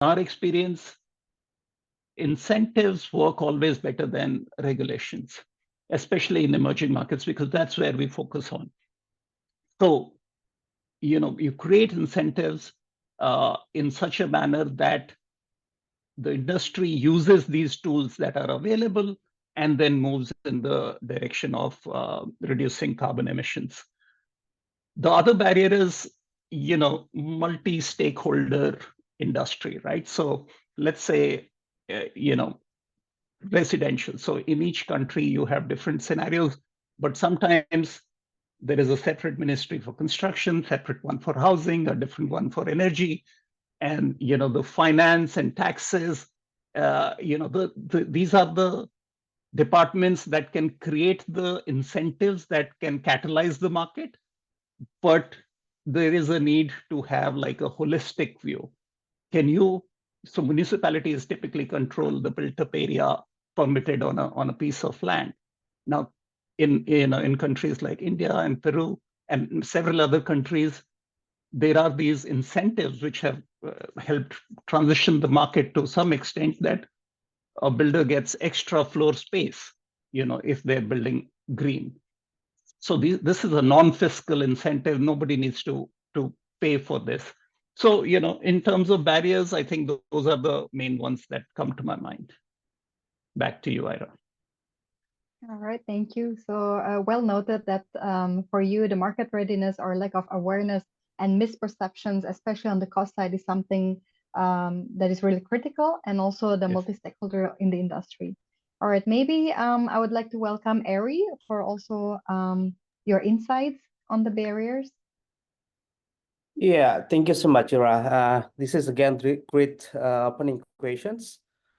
our experience, incentives work always better than regulations, especially in emerging markets, because that's where we focus on. So, you create incentives in such a manner that the industry uses these tools that are available and then moves in the direction of reducing carbon emissions. The other barrier is, multi-stakeholder industry, right? So let's say, residential. So in each country, you have different scenarios, but sometimes there is a separate ministry for construction, separate one for housing, a different one for energy, and the finance and taxes. These are the departments that can create the incentives that can catalyze the market, but there is a need to have like a holistic view. Can you, so municipalities typically control the built-up area permitted on a piece of land. Now, in countries like India and Peru and several other countries, there are these incentives which have helped transition the market to some extent, that a builder gets extra floor space, if they're building green. So this is a non-fiscal incentive. Nobody needs to pay for this. So, in terms of barriers, I think those are the main ones that come to my mind. Back to you, Ira. All right, thank you. So well noted that for you, the market readiness or lack of awareness and misperceptions, especially on the cost side, is something that is really critical, and also the Yes. multi-stakeholder in the industry. All right, maybe I would like to welcome Ari for also your insights on the barriers. Yeah, thank you so much, Ira. This is again great opening questions.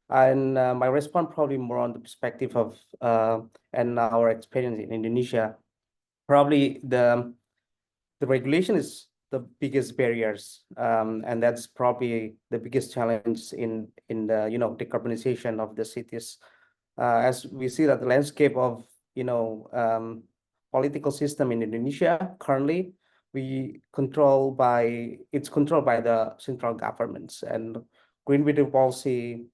And my response probably more on the perspective of and our experience in Indonesia. Probably the regulation is the biggest barriers, and that's probably the biggest challenge in the decarbonization of the cities. As we see that the landscape of political system in Indonesia currently, it's controlled by the central governments, and green building policy,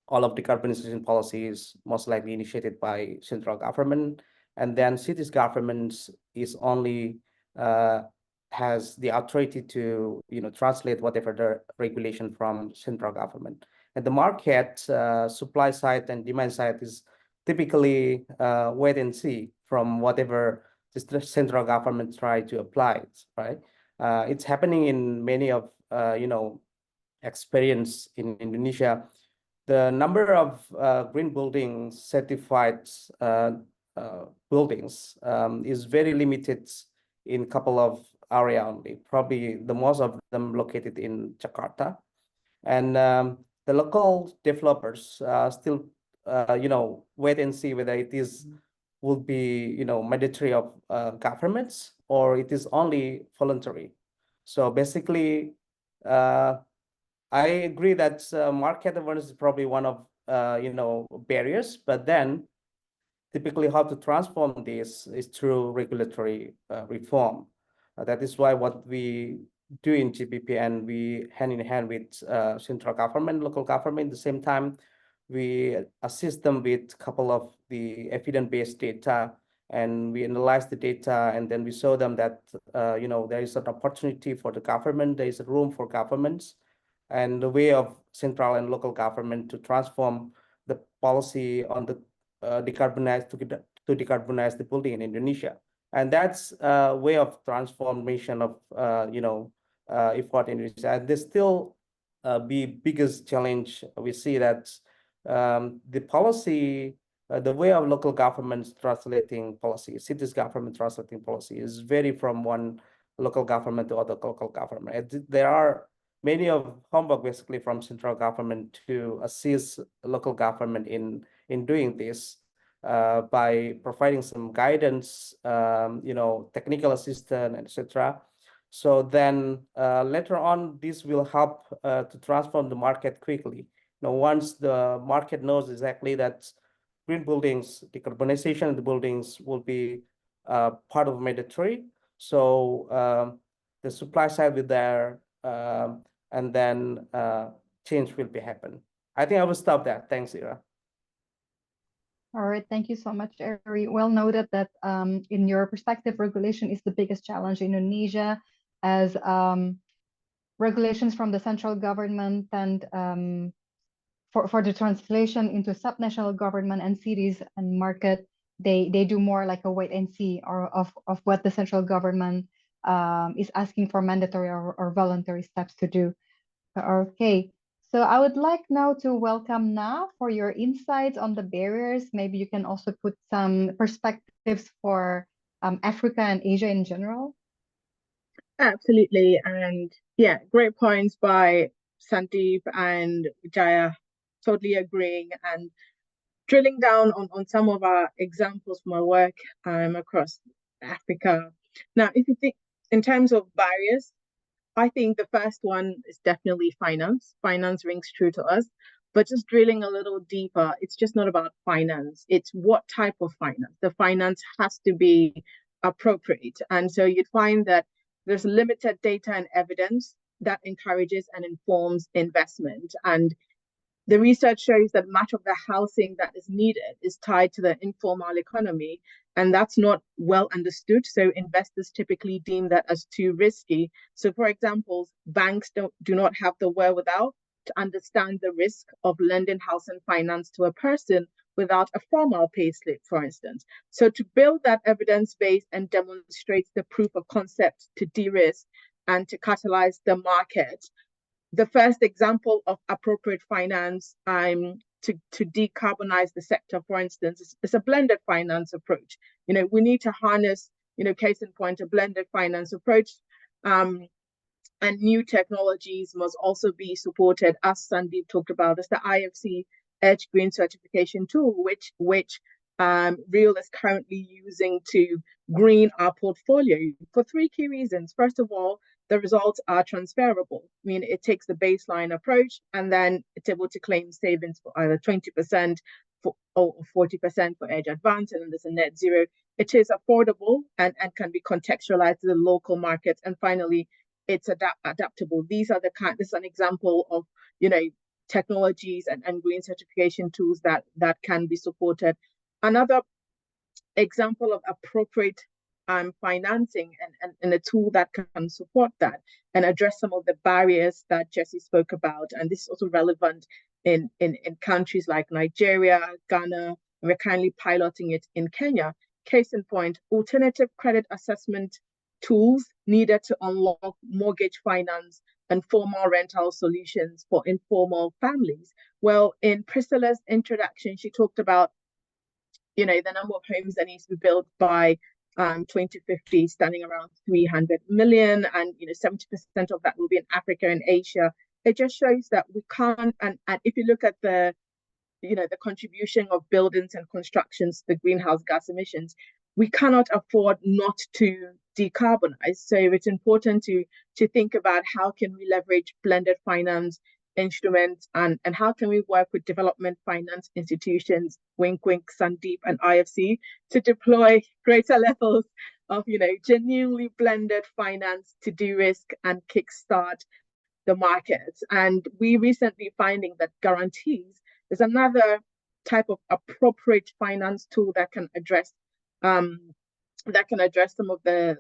all of decarbonization policy is most likely initiated by central government, and then cities governments is only has the authority to translate whatever the regulation from central government. And the market supply side and demand side is typically wait and see from whatever the central government try to apply it, right? It's happening in many of experience in Indonesia. The number of green buildings certified buildings is very limited in a couple of area only. Probably the most of them located in Jakarta, and the local developers still wait and see whether it is will be mandatory of governments or it is only voluntary. So basically, I agree that market awareness is probably one of barriers, but then typically how to transform this is through regulatory reform. That is why what we do in GBP, and we hand in hand with central government, local government. At the same time, we assist them with a couple of the evidence-based data, and we analyze the data, and then we show them that there is an opportunity for the government, there is a room for governments, and the way of central and local government to transform the policy on the decarbonize to decarbonize the building in Indonesia. And that's a way of transformation of effort in Indonesia. And there's still be biggest challenge. We see that the policy, the way of local governments translating policy, cities government translating policy is vary from one local government to other local government. There are many of homework basically from central government to assist local government in doing this by providing some guidance, technical assistance, etc. So then later on, this will help to transform the market quickly. Once the market knows exactly that green buildings, decarbonization of the buildings will be part of mandatory. So the supply side with there, and then change will be happen. I think I will stop there. Thanks, Ira. All right, thank you so much, Eri. Well noted that in your perspective, regulation is the biggest challenge in Indonesia, as regulations from the central government and for the translation into subnational government and cities and market, they do more like a wait and see or of what the central government is asking for mandatory or voluntary steps to do. Okay, so I would like now to welcome Na for your insights on the barriers. Maybe you can also put some perspectives for Africa and Asia in general. Absolutely. And yeah, great points by Sandeep and Jaya. Totally agreeing. And drilling down on some of our examples from our work across Africa. Now, if you think in terms of barriers, I think the first one is definitely finance. Finance rings true to us. But just drilling a little deeper, it's just not about finance. It's what type of finance. The finance has to be appropriate. And so you'd find that there's limited data and evidence that encourages and informs investment. And the research shows that much of the housing that is needed is tied to the informal economy, and that's not well understood. So investors typically deem that as too risky. So for example, banks do not have the wherewithal to understand the risk of lending housing finance to a person without a formal payslip, for instance. So to build that evidence base and demonstrate the proof of concept to de-risk and to catalyze the market, the first example of appropriate finance to decarbonize the sector, for instance, is a blended finance approach. We need to harness, case in point, a blended finance approach, and new technologies must also be supported, as Sandeep talked about. There's the IFC Edge Green certification tool, which Real is currently using to green our portfolio for three key reasons. First of all, the results are transferable. I mean, it takes the baseline approach and then it's able to claim savings for either 20% or 40% for Edge Advanced, and then there's a net zero. It is affordable and can be contextualized to the local market. And finally, it's adaptable. This is an example of, technologies and green certification tools that can be supported. Another example of appropriate financing and a tool that can support that and address some of the barriers that Jesse spoke about. And this is also relevant in countries like Nigeria, Ghana, and we're currently piloting it in Kenya. Case in point, alternative credit assessment tools needed to unlock mortgage finance and formal rental solutions for informal families. Well, in Priscilla's introduction, she talked about, the number of homes that needs to be built by 2050, standing around 300 million, and 70% of that will be in Africa and Asia. It just shows that we can't, and if you look at the contribution of buildings and constructions, the greenhouse gas emissions, we cannot afford not to decarbonize. So it's important to think about how can we leverage blended finance instruments and how can we work with development finance institutions, wink, wink, Sandeep and IFC, to deploy greater levels of, genuinely blended finance to de-risk and kickstart the markets. And we recently finding that guarantees is another type of appropriate finance tool that can address some of the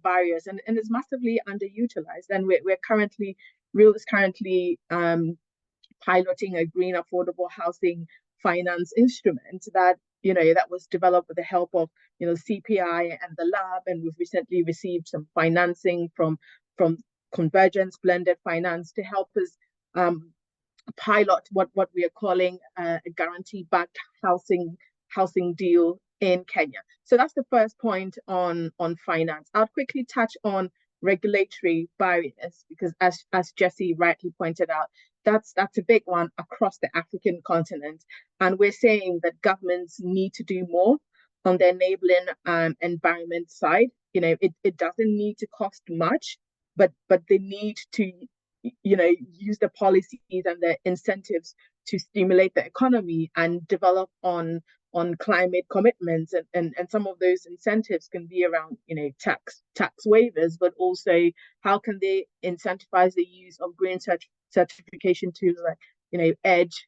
barriers and is massively underutilized. And Real is currently piloting a green affordable housing finance instrument that was developed with the help of CPI and the lab, and we've recently received some financing from Convergence Blended Finance to help us pilot what we are calling a guarantee-backed housing deal in Kenya. So that's the first point on finance. I'll quickly touch on regulatory barriers because, as Jesse rightly pointed out, that's a big one across the African continent, and we're saying that governments need to do more on the enabling environment side. It doesn't need to cost much, but they need to use the policies and the incentives to stimulate the economy and develop on on climate commitments, and some of those incentives can be around, you know, tax waivers, but also how can they incentivize the use of green certification tools like, you know, EDGE,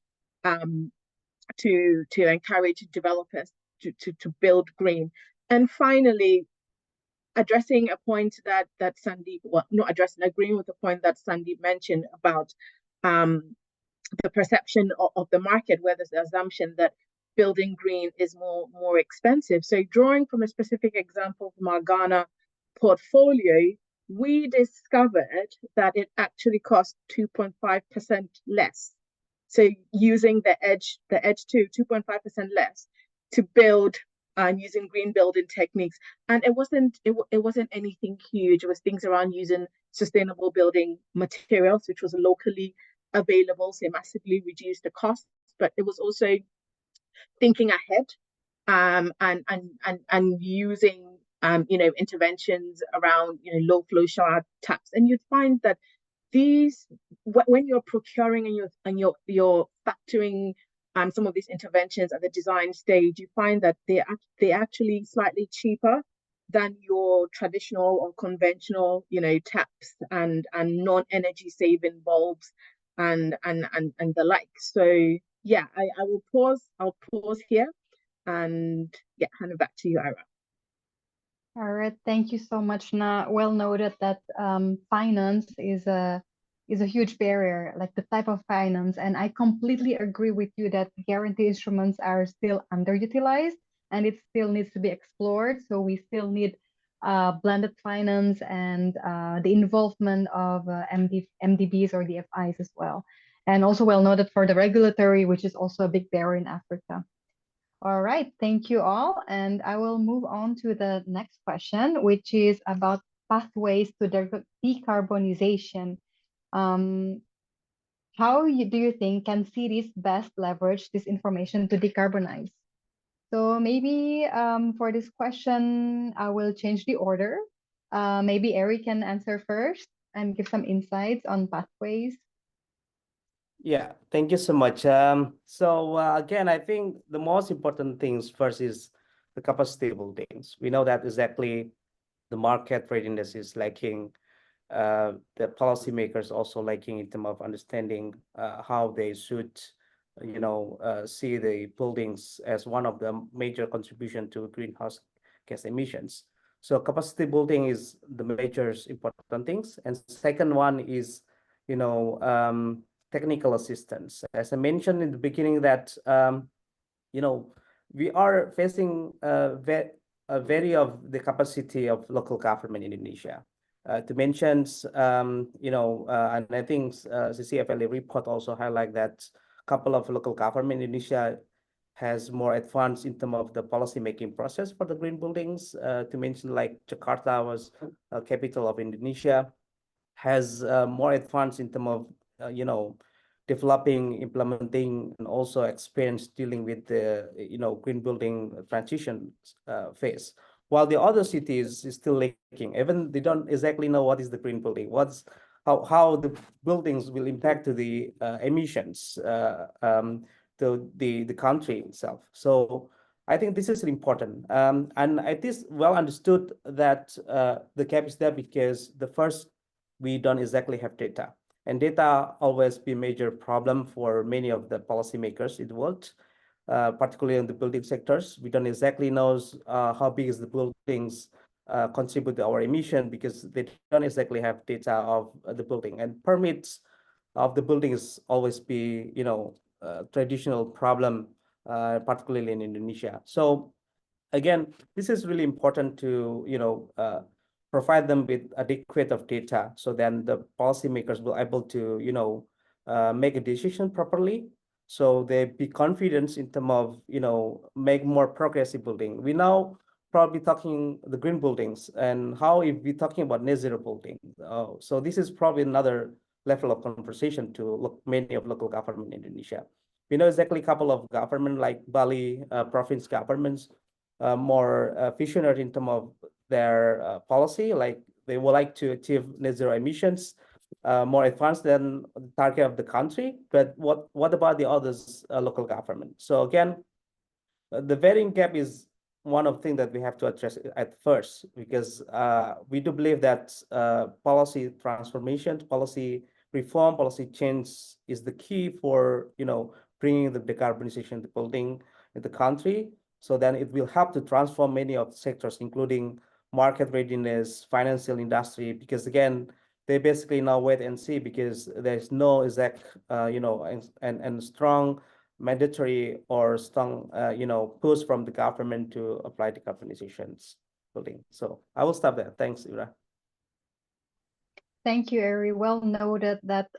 to encourage developers to build green. And finally, addressing a point that Sandeep, well, not addressing, agreeing with the point that Sandeep mentioned about the perception of the market, where there's the assumption that building green is more expensive. So drawing from a specific example from our Ghana portfolio, we discovered that it actually cost 2.5% less. So using the EDGE 2.5% less to build and using green building techniques. And it wasn't anything huge. It was things around using sustainable building materials, which was locally available, so massively reduced the cost. But it was also thinking ahead, and using you know, interventions around, you know, low flow shower taps. And you'd find that these, when you're procuring and you're factoring some of these interventions at the design stage, you find that they're actually slightly cheaper than your traditional or conventional, you know, taps and non-energy saving bulbs and the like. So yeah, I will pause. I'll pause here and yeah, hand it back to you, Ira. All right, thank you so much, Na. Well noted that finance is a huge barrier, like the type of finance. And I completely agree with you that guarantee instruments are still underutilized and it still needs to be explored. So we still need blended finance and the involvement of MDBs or DFIs as well. And also well noted for the regulatory, which is also a big barrier in Africa. All right, thank you all. And I will move on to the next question, which is about pathways to decarbonization. How do you think can cities best leverage this information to decarbonize? So maybe for this question, I will change the order. Maybe Eric can answer first and give some insights on pathways. Yeah, thank you so much. Again, I think the most important things first is the capacity buildings. We know that exactly the market readiness is lacking. The policymakers also lacking in terms of understanding how they should, you know, see the buildings as one of the major contribution to greenhouse gas emissions. So capacity building is the major important things. And second one is, you know, technical assistance. As I mentioned in the beginning that, you know, we are facing a very of the capacity of local government in Indonesia. To mention, you know, and I think CCFLA report also highlight that a couple of local government in Indonesia has more advanced in terms of the policy making process for the green buildings. To mention, like Jakarta was a capital of Indonesia, has more advanced in terms of you know, developing, implementing, and also experience dealing with the, you know, green building transition phase. While the other cities is still lacking, even they don't exactly know what is the green building, how the buildings will impact to the emissions to the country itself. So I think this is important, and it is well understood that the gap is there because the first, we don't exactly have data. And data always be a major problem for many of the policymakers in the world, particularly in the building sectors. We don't exactly know how big is the buildings contribute to our emission because they don't exactly have data of the building. And permits of the buildings always be, you know, a traditional problem, particularly in Indonesia. So again, this is really important to, you know, provide them with adequate of data, so then the policymakers will able to, you know, make a decision properly, so they be confident in terms of, you know, make more progressive building. We now probably talking the green buildings, and how if we talking about net zero building. So this is probably another level of conversation to look many of local government in Indonesia. We know exactly a couple of government like Bali province governments more visionary in terms of their policy, like they would like to achieve net zero emissions more advanced than the target of the country. But what about the others local government? So again, The varying gap is one of the things that we have to address at first, because we do believe that policy transformation, policy reform, policy change is the key for, bringing the decarbonization of the building in the country. So then it will help to transform many of the sectors, including market readiness, financial industry, because again, they basically now wait and see, because there's no exact, and strong mandatory or strong, push from the government to apply decarbonizations building. So I will stop there. Thanks, Ira. Thank you, Ari. Well noted that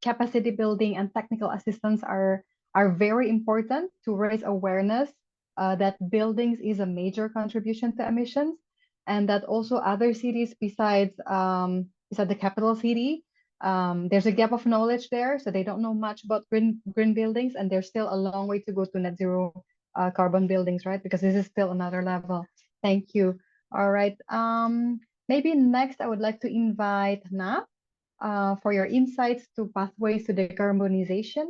capacity building and technical assistance are very important to raise awareness that buildings is a major contribution to emissions, and that also other cities besides the capital city, there's a gap of knowledge there, so they don't know much about green buildings, and there's still a long way to go to net zero carbon buildings, right? Because this is still another level. Thank you. All right. Maybe next, I would like to invite Na for your insights to pathways to decarbonization.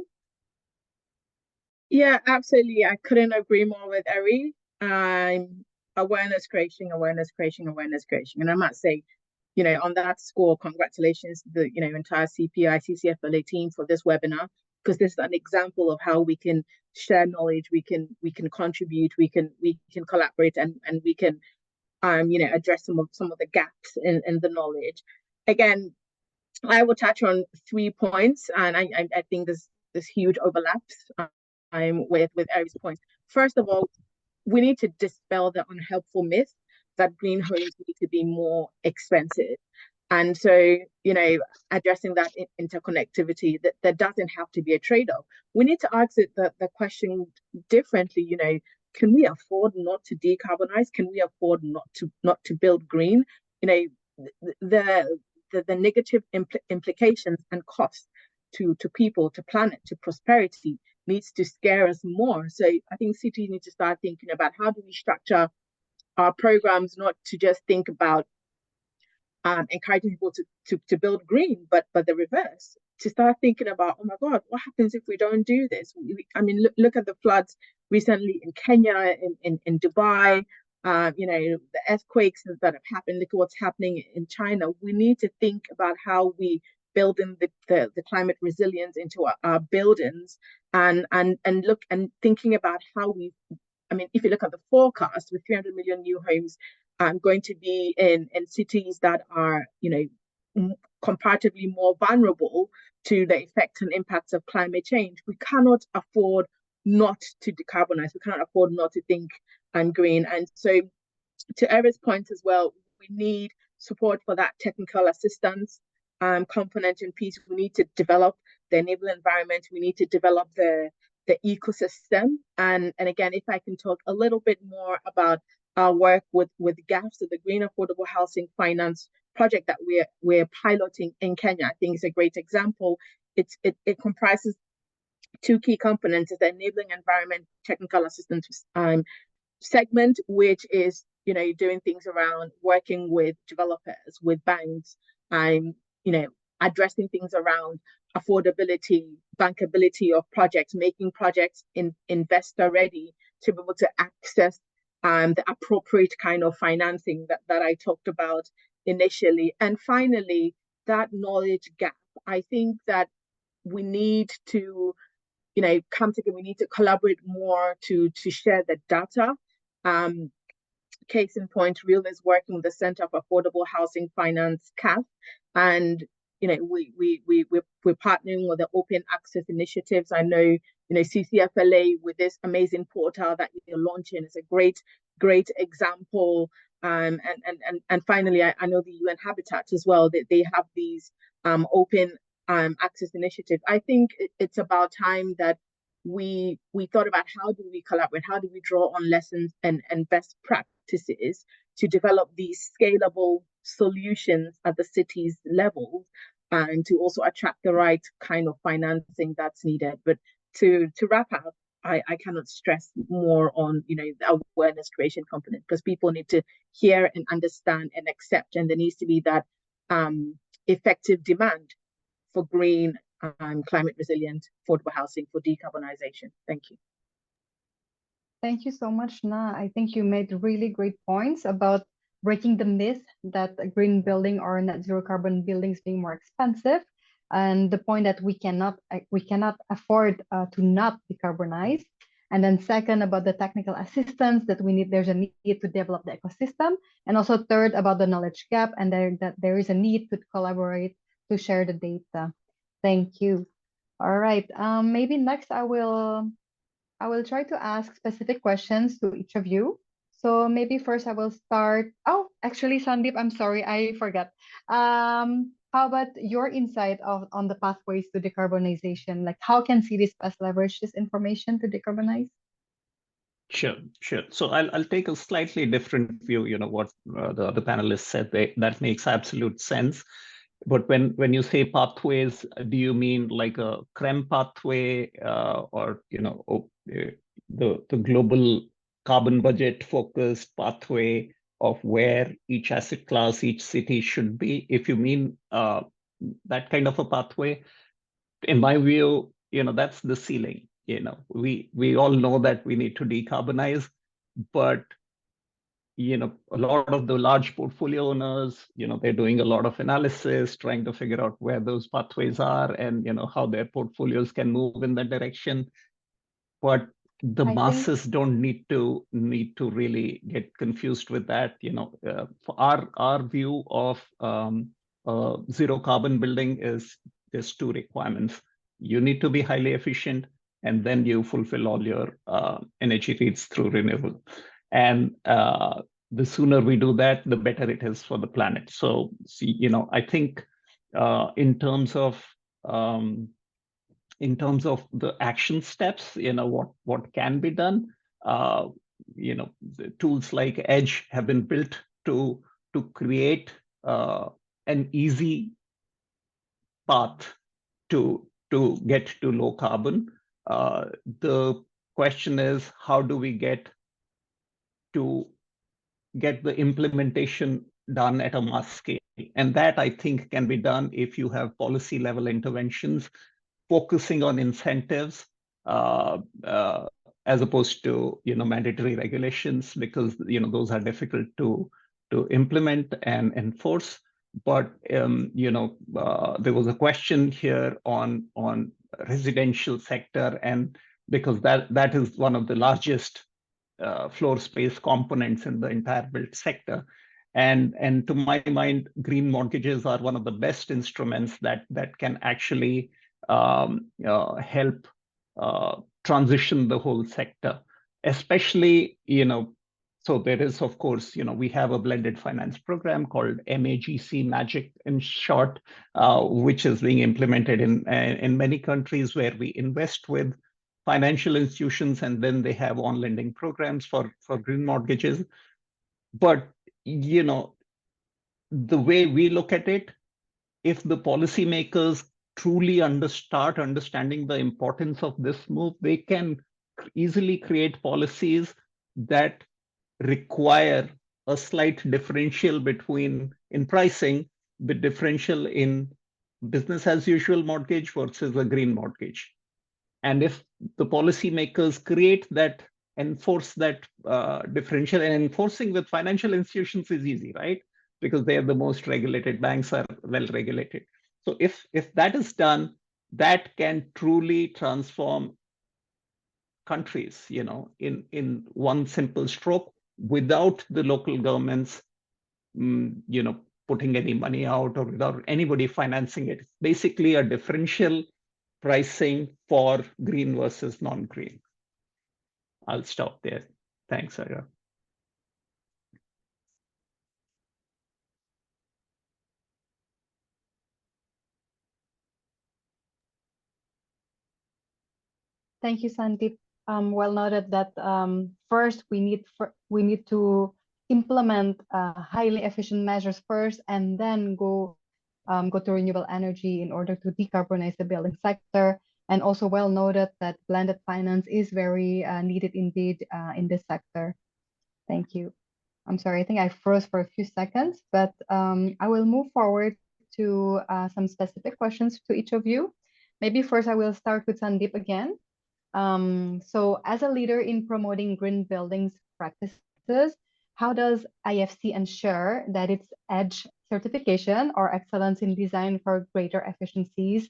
Yeah, absolutely. I couldn't agree more with Eri. Awareness creation. And I must say, on that score, congratulations to the entire CPI, CCFLA team for this webinar, because this is an example of how we can share knowledge, we can contribute, we can collaborate, and we can address some of the gaps in the knowledge. Again, I will touch on 3 points, and I think there's huge overlaps with Eri's points. First of all, we need to dispel the unhelpful myth that green homes need to be more expensive. And so, addressing that interconnectivity, that doesn't have to be a trade-off. We need to ask the question differently, can we afford not to decarbonize? Can we afford not to build green? The negative implications and costs to people, to planet, to prosperity needs to scare us more. So I think cities need to start thinking about how do we structure our programs, not to just think about encouraging people to build green, but the reverse, to start thinking about, oh my God, what happens if we don't do this? Look at the floods recently in Kenya, in Dubai, the earthquakes that have happened. Look at what's happening in China. We need to think about how we build in the climate resilience into our buildings, and look and thinking about how if you look at the forecast with 300 million new homes going to be in cities that are, comparatively more vulnerable to the effects and impacts of climate change, we cannot afford not to decarbonize. We cannot afford not to think green. And so, to Eri's point as well, we need support for that technical assistance component and piece. We need to develop the enabling environment. We need to develop the ecosystem. And again, if I can talk a little bit more about our work with GAFs, so the Green Affordable Housing Finance project that we're piloting in Kenya, I think is a great example. It comprises 2 key components: is the enabling environment technical assistance segment, which is doing things around working with developers, with banks, and addressing things around affordability, bankability of projects, making projects investor ready to be able to access the appropriate kind of financing that I talked about initially. And finally, that knowledge gap. I think that we need to come together. We need to collaborate more to share the data. Case in point, Real is working with the Center for Affordable Housing Finance, CAF, and we're partnering with the Open Access Initiatives. I know CCFLA with this amazing portal that you're launching is a great example. And finally, I know the UN Habitat as well, that they have these open access initiatives. I think it's about time that we thought about how do we collaborate, how do we draw on lessons and best practices to develop these scalable solutions at the city's level, and to also attract the right kind of financing that's needed. But to wrap up, I cannot stress more on the awareness creation component, because people need to hear and understand and accept, and there needs to be that effective demand for green, climate resilient, affordable housing for decarbonization. Thank you. Thank you so much, Na. I think you made really great points about breaking the myth that a green building or net zero carbon buildings being more expensive, and the point that we cannot afford to not decarbonize. And then second, about the technical assistance that we need. There's a need to develop the ecosystem, and also third, about the knowledge gap, and that there is a need to collaborate to share the data. Thank you. All right. Maybe next I will try to ask specific questions to each of you. So maybe first I will start. Oh, actually, Sandeep, I'm sorry, I forgot. How about your insight on the pathways to decarbonization? Like, how can cities best leverage this information to decarbonize? Sure, sure. So I'll take a slightly different view. What the other panelists said, that makes absolute sense. But when you say pathways, do you mean like a CREM pathway, or the global carbon budget focused pathway of where each asset class, each city should be? If you mean that kind of a pathway, in my view, that's the ceiling. We all know that we need to decarbonize, but a lot of the large portfolio owners, they're doing a lot of analysis, trying to figure out where those pathways are and how their portfolios can move in that direction. But the I think masses don't need to really get confused with that. For our view of zero carbon building is there's two requirements. You need to be highly efficient, and then you fulfill all your energy needs through renewable. And the sooner we do that, the better it is for the planet. So, I think in terms of the action steps, what can be done, the tools like Edge have been built to create an easy path to get to low carbon. The question is, how do we get the implementation done at a mass scale? And that, I think, can be done if you have policy level interventions focusing on incentives as opposed to mandatory regulations, because those are difficult to implement and enforce. But there was a question here on residential sector, and because that is one of the largest floor space components in the entire built sector. And to my mind, green mortgages are one of the best instruments that can actually help transition the whole sector, especially, so there is, of course, we have a blended finance program called MAGC, Magic in short, which is being implemented in many countries where we invest with financial institutions, and then they have on lending programs for green mortgages. But, the way we look at it, if the policymakers truly start understanding the importance of this move, they can easily create policies that require a slight differential in pricing, the differential in business as usual mortgage versus a green mortgage. And if the policymakers enforce that differential, and enforcing with financial institutions is easy, right? Because they are the most regulated, banks are well regulated. So if that is done, that can truly transform countries, in one simple stroke, without the local governments, putting any money out, or without anybody financing it. It's basically a differential pricing for green versus non-green. I'll stop there. Thanks, Sarah. Thank you, Sandeep. Well noted that first we need to implement highly efficient measures first, and then go to renewable energy in order to decarbonize the building sector. And also well noted that blended finance is very needed indeed in this sector. Thank you. I'm sorry, I think I froze for a few seconds, but I will move forward to some specific questions to each of you. Maybe first I will start with Sandeep again. So as a leader in promoting green buildings practices, how does IFC ensure that its EDGE certification or excellence in design for greater efficiencies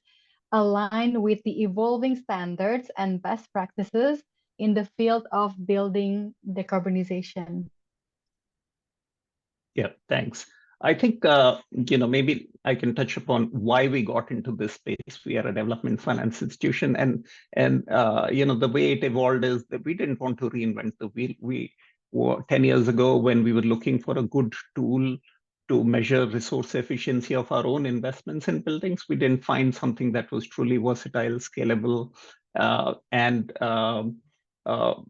align with the evolving standards and best practices in the field of building decarbonization? Yeah, thanks. I think, maybe I can touch upon why we got into this space. We are a development finance institution, and the way it evolved is that we didn't want to reinvent the wheel. We were 10 years ago when we were looking for a good tool to measure resource efficiency of our own investments in buildings. We didn't find something that was truly versatile, scalable, and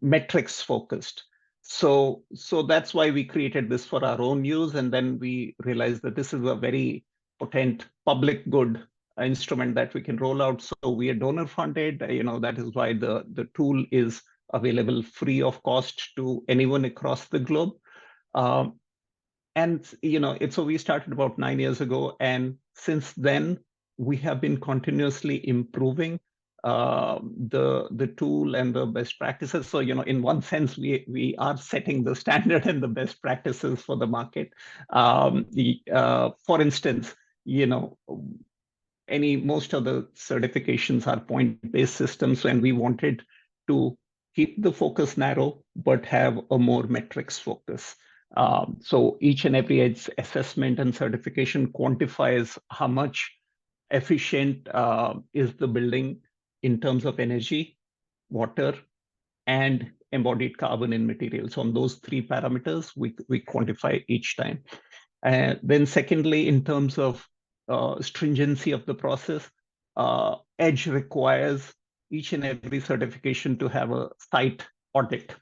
metrics focused. So that's why we created this for our own use, and then we realized that this is a very potent public good instrument that we can roll out. So we are donor funded. That is why the tool is available free of cost to anyone across the globe. Um, so we started about 9 years ago, and since then we have been continuously improving the tool and the best practices. So in one sense, we are setting the standard and the best practices for the market. For instance, most of the certifications are point-based systems, and we wanted to keep the focus narrow but have a more metrics focus. So each and every assessment and certification quantifies how much efficient is the building in terms of energy, water, and embodied carbon in materials. So on those three parameters, we quantify each time. Then secondly, in terms of stringency of the process, EDGE requires each and every certification to have a site audit.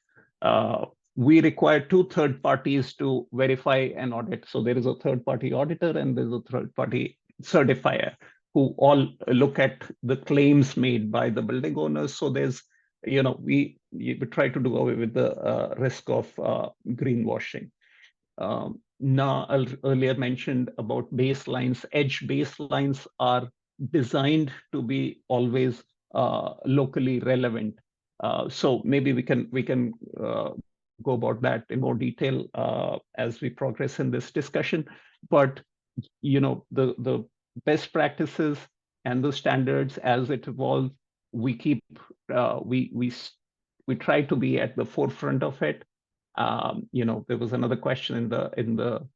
We require two third parties to verify an audit. So there is a third party auditor and there's a third party certifier who all look at the claims made by the building owners. So there's, we try to do away with the risk of greenwashing. Now, earlier mentioned about baselines. EDGE baselines are designed to be always locally relevant. So maybe we can go about that in more detail as we progress in this discussion. But the best practices and the standards as it evolves, we keep we try to be at the forefront of it. There was another question in the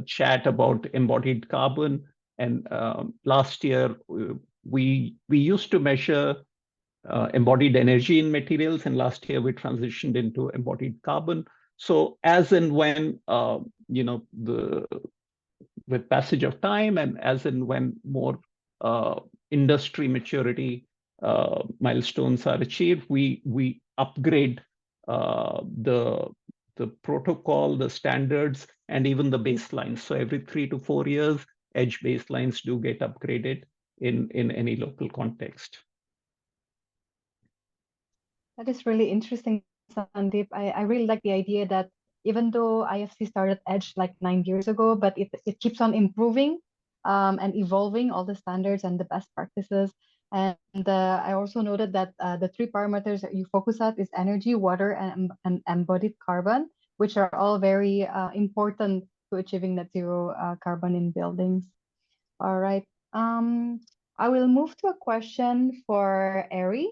chat about embodied carbon, and last year we used to measure embodied energy in materials, and last year we transitioned into embodied carbon. So as and when with passage of time and as and when more industry maturity milestones are achieved, we upgrade the protocol, the standards, and even the baselines. So every 3 to 4 years, EDGE baselines do get upgraded in any local context. That is really interesting, Sandeep. I really like the idea that even though IFC started EDGE like 9 years ago, but it keeps on improving and evolving all the standards and the best practices. And I also noted that the three parameters that you focus at is energy, water, and embodied carbon, which are all very important to achieving net zero carbon in buildings. All right. I will move to a question for Ari.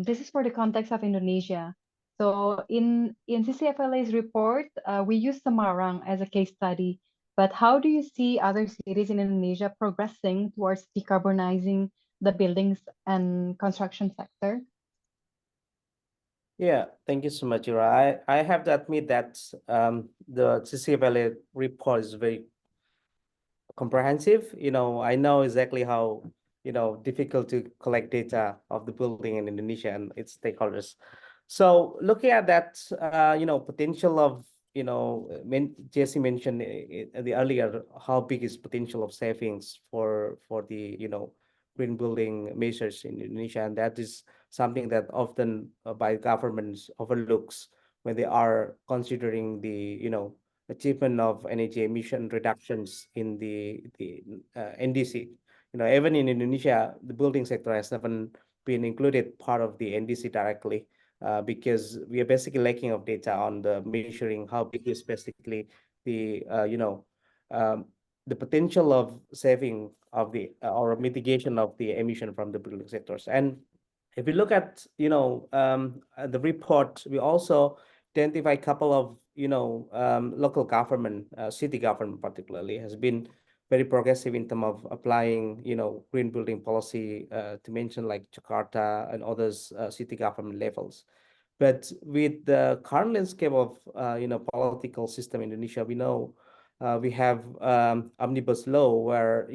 This is for the context of Indonesia. So in CCFLA's report, we use Semarang as a case study, but how do you see other cities in Indonesia progressing towards decarbonizing the buildings and construction sector? Yeah, thank you so much, Ira. I have to admit that the CCFLA report is very comprehensive. I know exactly how difficult to collect data of the building in Indonesia and its stakeholders. So looking at that, potential of Jesse mentioned the earlier how big is potential of savings for the green building measures in Indonesia, and that is something that often by governments overlooks when they are considering the achievement of energy emission reductions in the NDC. Even in Indonesia, the building sector has 7% been included part of the NDC directly, because we are basically lacking of data on the measuring how big is basically the the potential of saving of the or mitigation of the emission from the building sectors. And if we look at the report, we also identify a couple of local government, city government particularly, has been very progressive in terms of applying green building policy, to mention like Jakarta and others, city government levels. But with the current landscape of political system in Indonesia, we know we have omnibus law where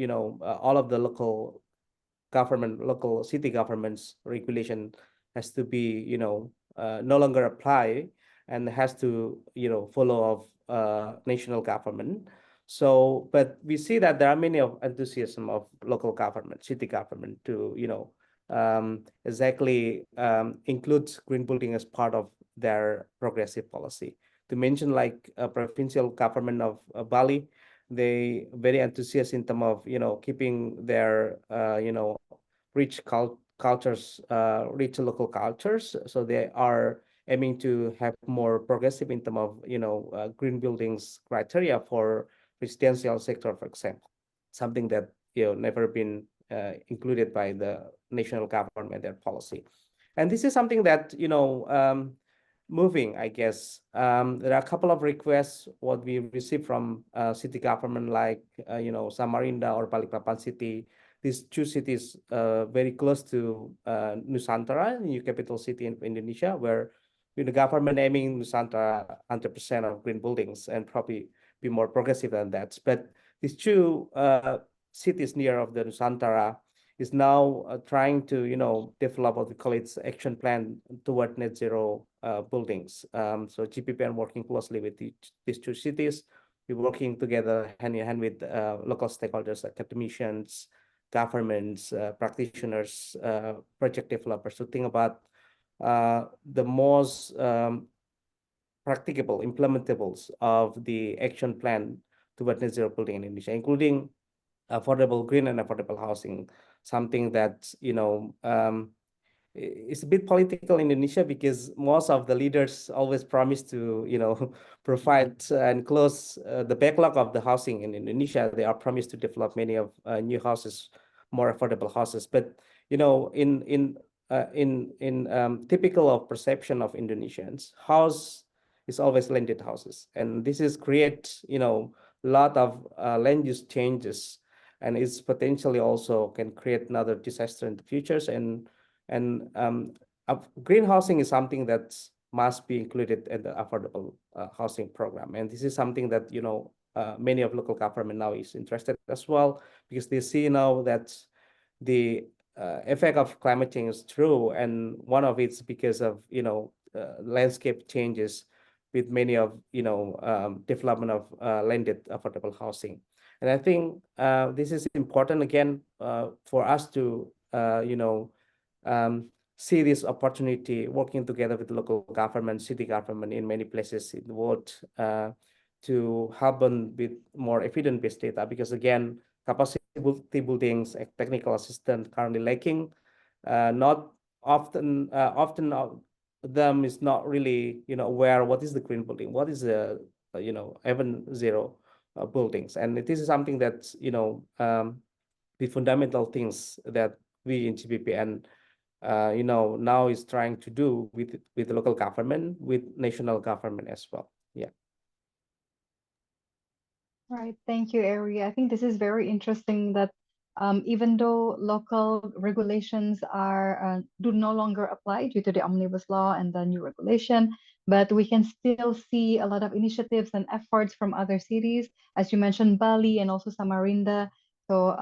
all of the local city governments regulation has to be no longer apply and has to follow of national government. So, but we see that there are many of enthusiasm of local government, city government to exactly include green building as part of their progressive policy. To mention like a provincial government of Bali, they very enthusiastic in terms of keeping their rich cultures, rich local cultures. So they are aiming to have more progressive in terms of green buildings criteria for residential sector, for example, something that never been included by the national government, their policy. And this is something that moving, I guess. There are a couple of requests what we received from city government like Samarinda or Balikpapan city. These two cities very close to Nusantara, new capital city in Indonesia, where the government aiming Nusantara 100% of green buildings and probably be more progressive than that. But these two cities near of the Nusantara is now trying to develop what we call its action plan toward net zero buildings. So GPPN working closely with these two cities. We're working together hand in hand with local stakeholders, academicians, governments, practitioners, project developers to think about the most practicable implementables of the action plan toward net zero building in Indonesia, including affordable green and affordable housing, something that it's a bit political in Indonesia because most of the leaders always promise to provide and close the backlog of the housing in Indonesia. They are promised to develop many of new houses, more affordable houses, but in typical of perception of Indonesians, house is always landed houses, and this is create a lot of land use changes, and it's potentially also can create another disaster in the futures. And green housing is something that must be included in the affordable housing program, and this is something that many of local government now is interested as well, because they see now that the effect of climate change is true, and one of it's because of landscape changes with many of development of landed affordable housing. And I think this is important again for us to see this opportunity working together with local government, city government in many places in the world to help them with more evidence-based data, because again, capacity buildings, technical assistance currently lacking. Not often them is not really aware what is the green building, what is the even zero buildings, and this is something that the fundamental things that we in GPPN now is trying to do with the local government, with national government as well. Yeah. Right. Thank you, Ari. I think this is very interesting that even though local regulations are do no longer apply due to the omnibus law and the new regulation, but we can still see a lot of initiatives and efforts from other cities, as you mentioned, Bali and also Samarinda. So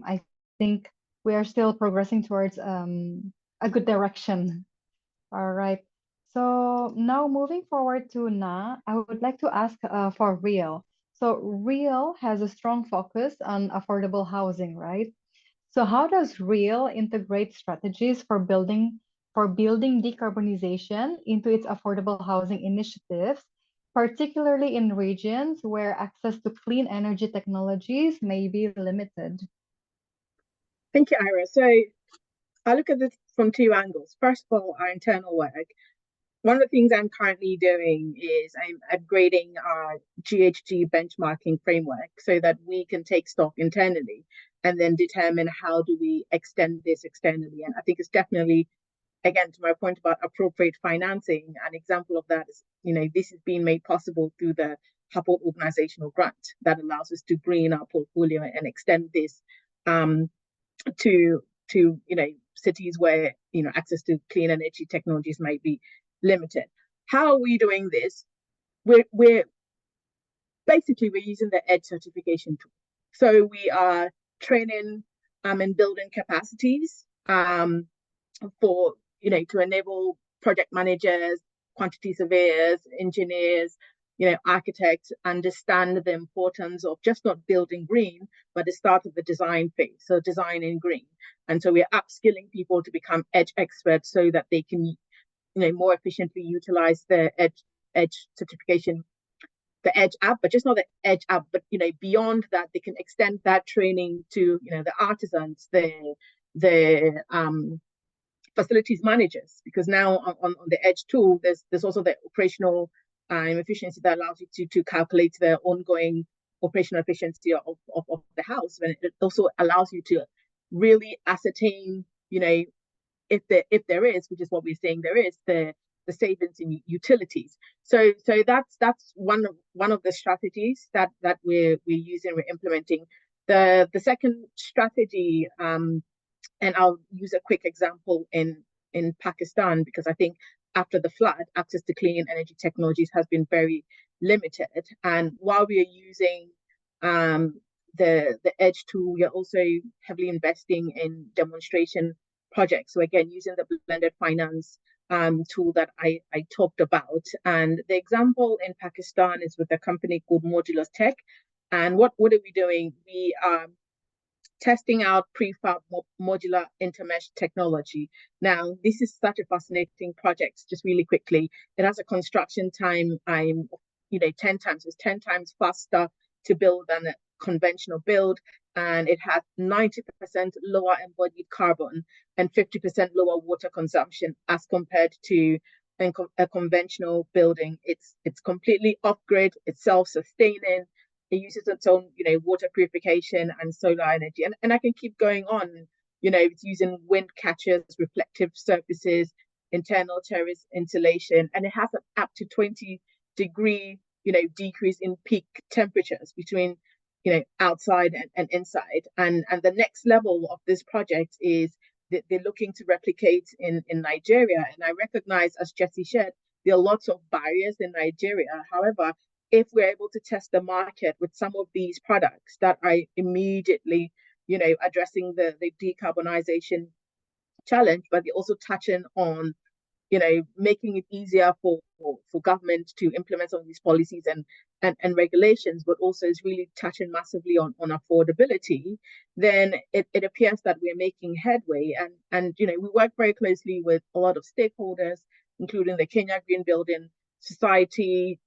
I think we are still progressing towards a good direction. All right. So now moving forward to Na, I would like to ask for Rio. So Rio has a strong focus on affordable housing, right? So how does Rio integrate strategies for building decarbonization into its affordable housing initiatives, particularly in regions where access to clean energy technologies may be limited? Thank you, Ira. So I look at this from two angles. First of all, our internal work. One of the things I'm currently doing is I'm upgrading our GHG benchmarking framework so that we can take stock internally and then determine how do we extend this externally. And I think it's definitely, again, to my point about appropriate financing, an example of that is, this is being made possible through the Hubble organizational grant that allows us to green our portfolio and extend this to cities where access to clean energy technologies might be limited. How are we doing this? We're using the EDGE certification tool. So we are training and building capacities for to enable project managers, quantity surveyors, engineers, architects understand the importance of just not building green, but the start of the design phase. So design in green. And so we're upskilling people to become EDGE experts so that they can more efficiently utilize the EDGE certification, the EDGE app, but just not the EDGE app, but beyond that, they can extend that training to the artisans, the facilities managers, because now on the EDGE tool, there's also the operational efficiency that allows you to calculate the ongoing operational efficiency of the house, and it also allows you to really ascertain, if there is, which is what we're saying there is, the savings in utilities. So that's one of the strategies that we're using, we're implementing. The second strategy, and I'll use a quick example in Pakistan, because I think after the flood, access to clean energy technologies has been very limited. And while we are using the EDGE tool, we are also heavily investing in demonstration projects. So again, using the blended finance tool that I talked about. And the example in Pakistan is with a company called Modular Tech. And what are we doing? We are testing out prefab modular intermesh technology. Now, this is such a fascinating project. Just really quickly, it has a construction time, 10 times. It's 10 times faster to build than a conventional build, and it has 90% lower embodied carbon and 50% lower water consumption as compared to a conventional building. It's completely off-grid. It's self-sustaining. It uses its own, water purification and solar energy. And I can keep going on. It's using wind catchers, reflective surfaces, internal terrace insulation, and it has an up to 20-degree, decrease in peak temperatures between, outside and inside. And the next level of this project is that they're looking to replicate in Nigeria. And I recognize, as Jesse shared, there are lots of barriers in Nigeria. However, if we're able to test the market with some of these products that are immediately, addressing the decarbonization challenge, but they're also touching on, making it easier for government to implement some of these policies and regulations, but also is really touching massively on affordability, then it appears that we're making headway. And we work very closely with a lot of stakeholders, including the Kenya Green Building Society,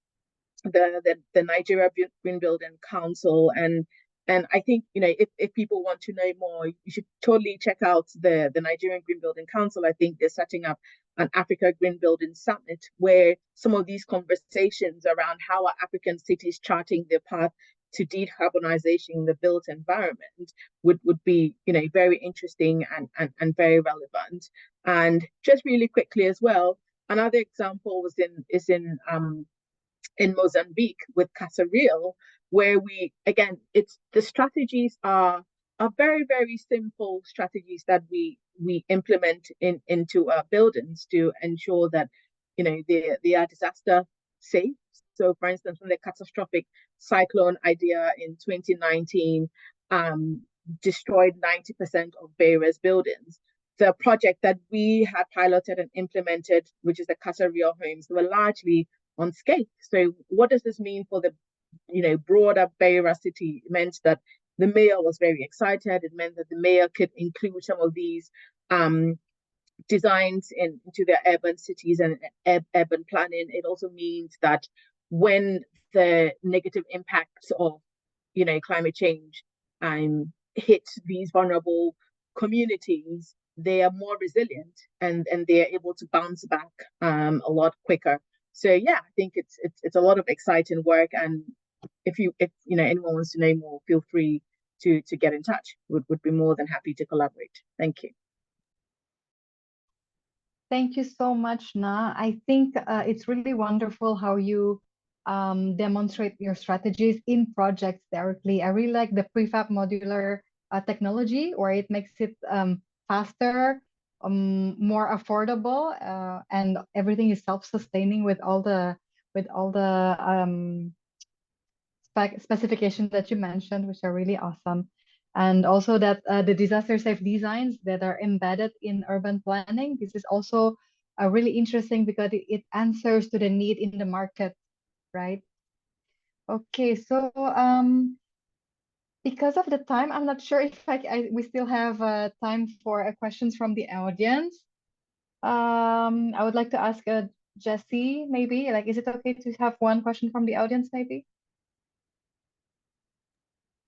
the Nigeria Green Building Council, and I think if people want to know more, you should totally check out the Nigerian Green Building Council. I think they're setting up an Africa Green Building Summit where some of these conversations around how are African cities charting their path to decarbonization in the built environment would be very interesting and very relevant. And just really quickly as well, another example is in Mozambique with Casa Real, where it's the strategies are very, very simple strategies that we implement into our buildings to ensure that they are disaster safe. So, for instance, when the catastrophic cyclone Idea in 2019 destroyed 90% of Beira's buildings, the project that we had piloted and implemented, which is the Casa Real homes, were largely unscathed. So what does this mean for the broader Beira city? It meant that the mayor was very excited. It meant that the mayor could include some of these designs into their urban cities and urban planning. It also means that when the negative impacts of climate change hit these vulnerable communities, they are more resilient and they are able to bounce back a lot quicker. So yeah, I think it's a lot of exciting work, and if anyone wants to know more, feel free to get in touch. Would be more than happy to collaborate. Thank you. Thank you so much, Na. I think it's really wonderful how you demonstrate your strategies in projects directly. I really like the prefab modular technology, where it makes it faster, more affordable, and everything is self-sustaining with all the specifications that you mentioned, which are really awesome. And also that the disaster-safe designs that are embedded in urban planning, this is also really interesting because it answers to the need in the market, right? Okay, so because of the time, I'm not sure if we still have time for questions from the audience. I would like to ask Jessie, maybe, like, is it okay to have one question from the audience, maybe?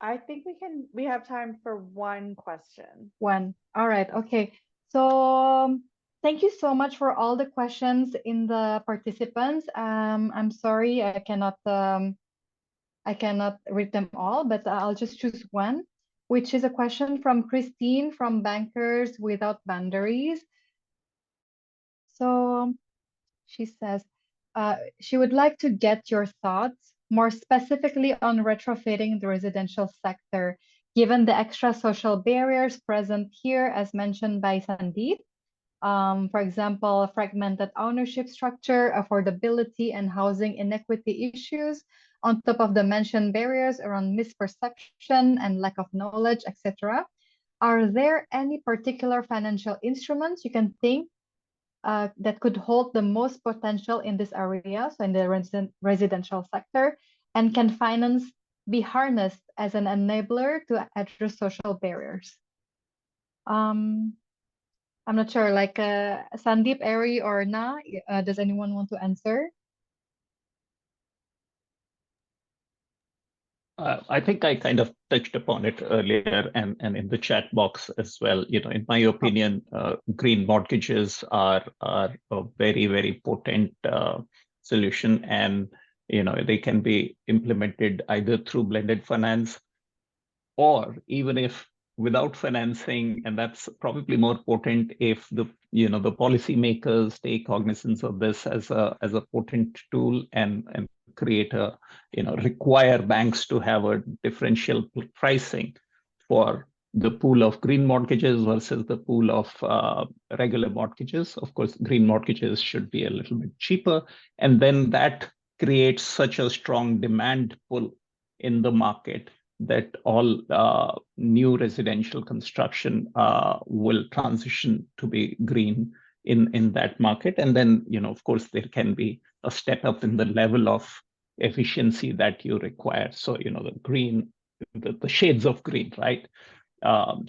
I think we have time for one question. One. All right. Okay. So thank you so much for all the questions in the participants. I'm sorry I cannot read them all, but I'll just choose one, which is a question from Christine from Bankers Without Boundaries. So she says she would like to get your thoughts more specifically on retrofitting the residential sector, given the extra social barriers present here, as mentioned by Sandeep. For example, fragmented ownership structure, affordability, and housing inequity issues, on top of the mentioned barriers around misperception and lack of knowledge, etc. Are there any particular financial instruments you can think that could hold the most potential in this area, so in the residential sector, and can finance be harnessed as an enabler to address social barriers? I'm not sure, like Sandeep, Ari, or Na, does anyone want to answer? I think I kind of touched upon it earlier and in the chat box as well. In my opinion, green mortgages are a very, very potent solution, and they can be implemented either through blended finance or even if without financing, and that's probably more potent if the policymakers take cognizance of this as a potent tool and create require banks to have a differential pricing for the pool of green mortgages versus the pool of regular mortgages. Of course, green mortgages should be a little bit cheaper, and then that creates such a strong demand pull in the market that all new residential construction will transition to be green in that market. And then, of course, there can be a step up in the level of efficiency that you require. So, the green, the shades of green, right?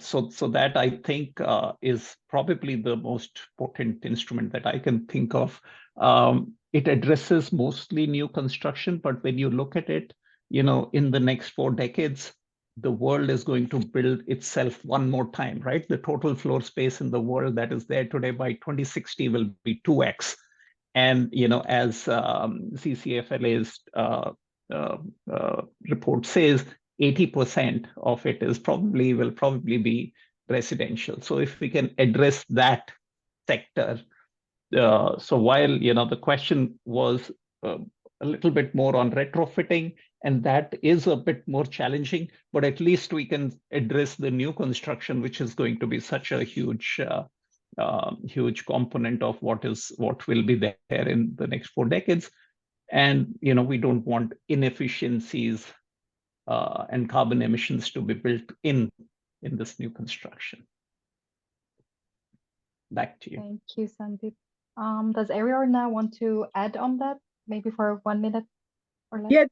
So that I think is probably the most potent instrument that I can think of. It addresses mostly new construction, but when you look at it, in the next 4 decades, the world is going to build itself one more time, right? The total floor space in the world that is there today by 2060 will be 2x. And, as CCFLA's report says, 80% of it will probably be residential. So if we can address that sector, so while, the question was a little bit more on retrofitting, and that is a bit more challenging, but at least we can address the new construction, which is going to be such a huge component of what will be there in the next 4 decades. And we don't want inefficiencies and carbon emissions to be built in this new construction. Back to you. Thank you, Sandeep. Does Ari now want to add on that, maybe for 1 minute or less? Yeah,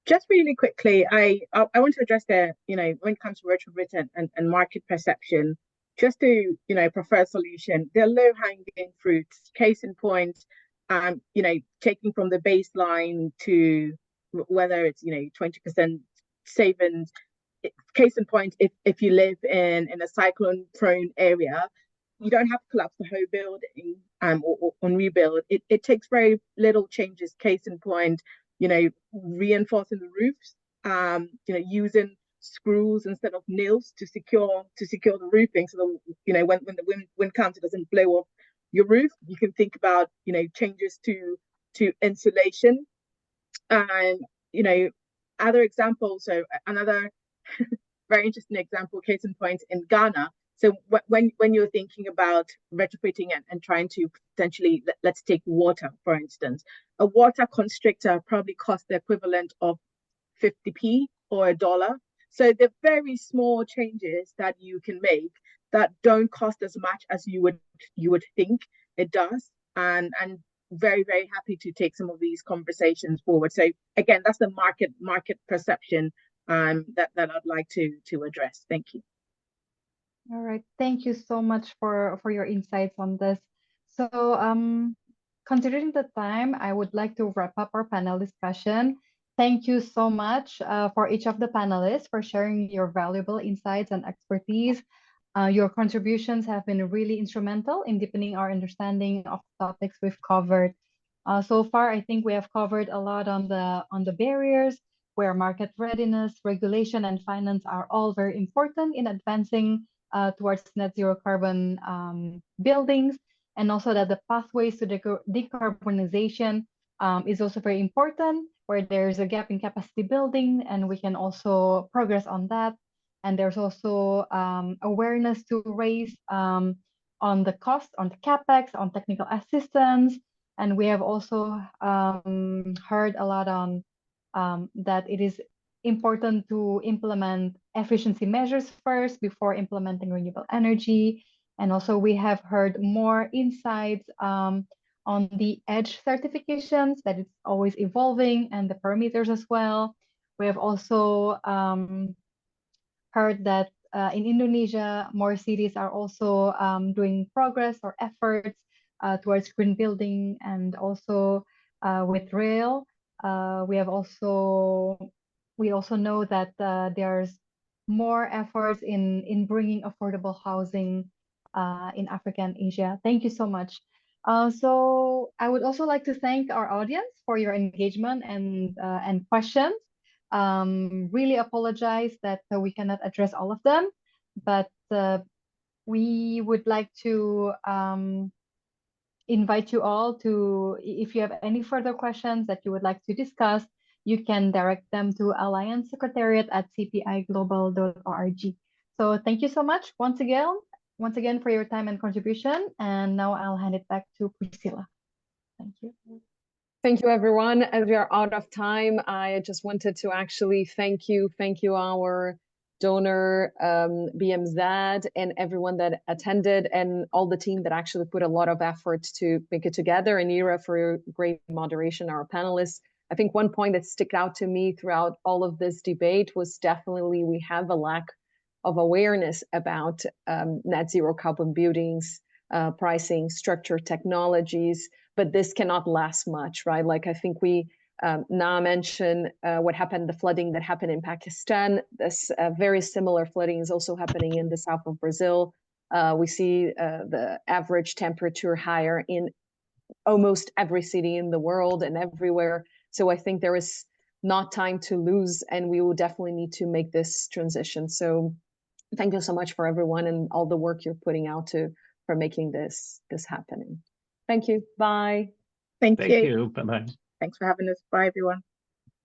just really quickly, I want to address when it comes to retrofit and market perception, just to prefer solution. There are low-hanging fruits. Case in point, taking from the baseline to whether it's 20% savings. Case in point, if you live in a cyclone-prone area, you don't have to collapse the whole building or rebuild. It takes very little changes. Case in point, reinforcing the roofs, using screws instead of nails to secure the roofing, so that when the wind comes, it doesn't blow off your roof. You can think about changes to insulation, and other examples. So another very interesting example, case in point, in Ghana. So when you're thinking about retrofitting and trying to potentially, let's take water, for instance, a water constrictor probably costs the equivalent of 50p or $1. So they're very small changes that you can make that don't cost as much as you would think it does. And very, very happy to take some of these conversations forward. So again, that's the market perception that I'd like to address. Thank you. All right, thank you so much for your insights on this. So considering the time, I would like to wrap up our panel discussion. Thank you so much for each of the panelists for sharing your valuable insights and expertise. Your contributions have been really instrumental in deepening our understanding of topics we've covered. So far, I think we have covered a lot on the barriers, where market readiness, regulation, and finance are all very important in advancing towards net zero carbon buildings, and also that the pathways to decarbonization is also very important, where there's a gap in capacity building, and we can also progress on that. And there's also awareness to raise on the cost, on the CapEx, on technical assistance. And we have also heard a lot on that it is important to implement efficiency measures first before implementing renewable energy. And also we have heard more insights on the EDGE certifications, that it's always evolving, and the parameters as well. We have also heard that in Indonesia, more cities are also doing progress or efforts towards green building, and also with rail. We also know that there's more efforts in bringing affordable housing in Africa and Asia. Thank you so much. So I would also like to thank our audience for your engagement and questions. Really apologize that we cannot address all of them, but we would like to invite you all to, if you have any further questions that you would like to discuss, you can direct them to Alliance Secretariat at cpiglobal.org. So thank you so much once again for your time and contribution. And now I'll hand it back to Priscilla. Thank you. Thank you, everyone. As we are out of time, I just wanted to actually thank you our donor, BMZ, and everyone that attended, and all the team that actually put a lot of effort to make it together, and Ira for your great moderation, our panelists. I think one point that stuck out to me throughout all of this debate was definitely we have a lack of awareness about net zero carbon buildings, pricing, structure, technologies, but this cannot last much, right? Like I think we now mentioned what happened, the flooding that happened in Pakistan. This very similar flooding is also happening in the south of Brazil. We see the average temperature higher in almost every city in the world and everywhere. So I think there is not time to lose, and we will definitely need to make this transition. So thank you so much for everyone and all the work you're putting out for making this happening. Thank you. Bye. Thank you. You. Bye-bye. Thanks for having us. Bye, everyone.